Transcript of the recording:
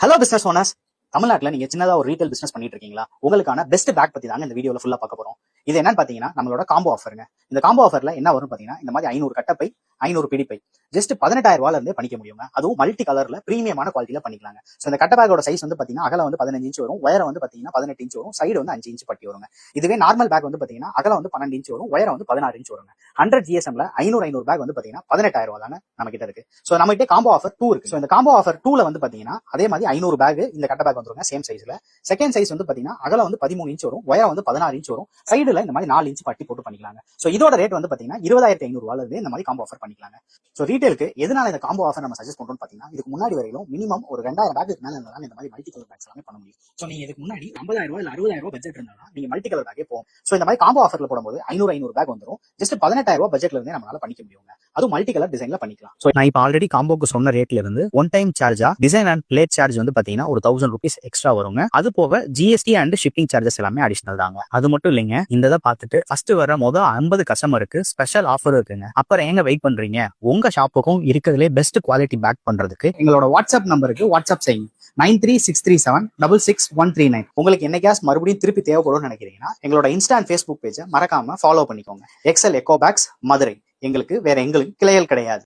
Hello business owners. தமிழ்நாட்டில் நீங்க சின்னதா ஒரு ரீட்டைல் பிசினஸ் பண்ணிட்டு இருக்கீங்களா? உங்களுக்கான பெஸ்ட் பேக் பத்தி தாங்க இந்த வீடியோல ஃபுல்லா பார்க்க போறோம். இது என்னன்னு பாத்தீங்கன்னா நம்மளோட காம்போ ஆஃபருங்க. இந்த காம்போ ஆஃபர்ல என்ன வரும் பாத்தீங்கன்னா இந்த மாதிரி 500 கட்டப்பை 500 பிடிப்பை ஜஸ்ட் 18,000 ரூபாயில இருந்தே பண்ணிக்க முடியுங்க. அதுவும் மல்டி கலர்ல பிரீமியமான குவாலிட்டியில பண்ணிக்கலாங்க. ஸோ இந்த கட்ட பேக்கோட சைஸ் வந்து பாத்தீங்கன்னா அகலம் வந்து 15 இன்ச் வரும், உயரம் வந்து பாத்தீங்கன்னா 18 இன்ச் வரும், சைடு வந்து 5 இன்ச் பட்டி வருங்க. இதுவே நார்மல் பேக் வந்து பாத்தீங்கன்னா அகலம் வந்து 12 இன்ச் வரும், உயரம் வந்து 16 இன்ச் வருங்க. 100 GSMல 500 பேக் வந்து பாத்தீங்கன்னா 18,000 ரூபாய் தாங்க நம்ம கிட்ட இருக்கு. ஸோ நம்ம கிட்ட காம்போ ஆஃபர் 2 இருக்கு. ஸோ இந்த காம்போ ஆஃபர் 2ல வந்து பாத்தீங்கன்னா அதே மாதிரி 500 பேக் இந்த கட்ட பேக் வந்துருங்க சேம் சைஸ்ல. செகண்ட் சைஸ் வந்து பாத்தீங்கன்னா அகலம் வந்து 13 இன்ச் வரும், உயரம் வந்து 16 இன்ச் வரும், சைடுல இந்த மாதிரி 4 இன்ச் பட்டி போட்டு பண்ணிக்கலாங்க. சோ இதோட ரேட் வந்து பாத்தீங்கன்னா 20,500 ரூபாயில இருந்து இந்த மாதிரி காம்போ ஆஃபர் பண்ணிக்கலாங்க. சோ ரீட்டைலுக்கு எதனால இந்த காம்போ ஆஃபர் நம்ம சஜஸ்ட் பண்றோம்னு பாத்தீங்கன்னா இதுக்கு முன்னாடி வரையிலும் மினிமம் ஒரு 2000 பேக்கு மேல இருந்தாலும் இந்த மாதிரி மல்டி கலர் பேக்ஸ் எல்லாமே பண்ண முடியும். சோ நீங்க இதுக்கு முன்னாடி 50,000 ரூபாய் இல்ல 60,000 ரூபாய் பட்ஜெட் இருந்தாலும் நீங்க மல்டி கலர் பேக்கே போகும். சோ இந்த மாதிரி காம்போ ஆஃபர்ல போடும்போது 500 பேக் வந்துரும். ஜஸ்ட் 18,000 ரூபாய் பட்ஜெட்ல இருந்தே நம்மளால பண்ணிக்க முடியுங்க. அதுவும் மல்டி கலர் டிசைன்ல பண்ணிக்கலாம். சோ நான் இப்போ ஆல்ரெடி காம்போக்கு சொன்ன ரேட்ல இருந்து ஒன் டைம் சார்ஜா டிசைன் அண்ட் பிளேட் சார்ஜ் வந்து பாத்தீங்கன்னா ஒரு 1000 rupees எக்ஸ்ட்ரா வருங்க. அது போக ஜிஎஸ்டி அண்ட் ஷிப்பிங் சார்ஜஸ் எல்லாமே அடிஷனல் தாங்க. அது மட்டும் இல்லைங்க, இந்த இதை பார்த்துட்டு ஃபர்ஸ்ட் வர 50 கஸ்டமருக்கு ஸ்பெஷல் ஆஃபர் இருக்குங்க. அப்புறம் எங்க வெயிட் பண்றீங்க? உங்க ஷாப்புக்கும் இருக்கிறதுலே பெஸ்ட் குவாலிட்டி பேக் பண்றதுக்கு எங்களோட வாட்ஸ்அப் நம்பருக்கு வாட்ஸ்அப் செய்யுங்க 9363766139. உங்களுக்கு என்னைக்காஸ் மறுபடியும் திருப்பி தேவைப்படும் நினைக்கிறீங்கன்னா எங்களோட இன்ஸ்டா அண்ட் ஃபேஸ்புக் பேஜை மறக்காம ஃபாலோ பண்ணிக்கோங்க. Excel Eco Packs Madurai. எங்களுக்கு வேற எங்களுக்கு கிளைகள் கிடையாது.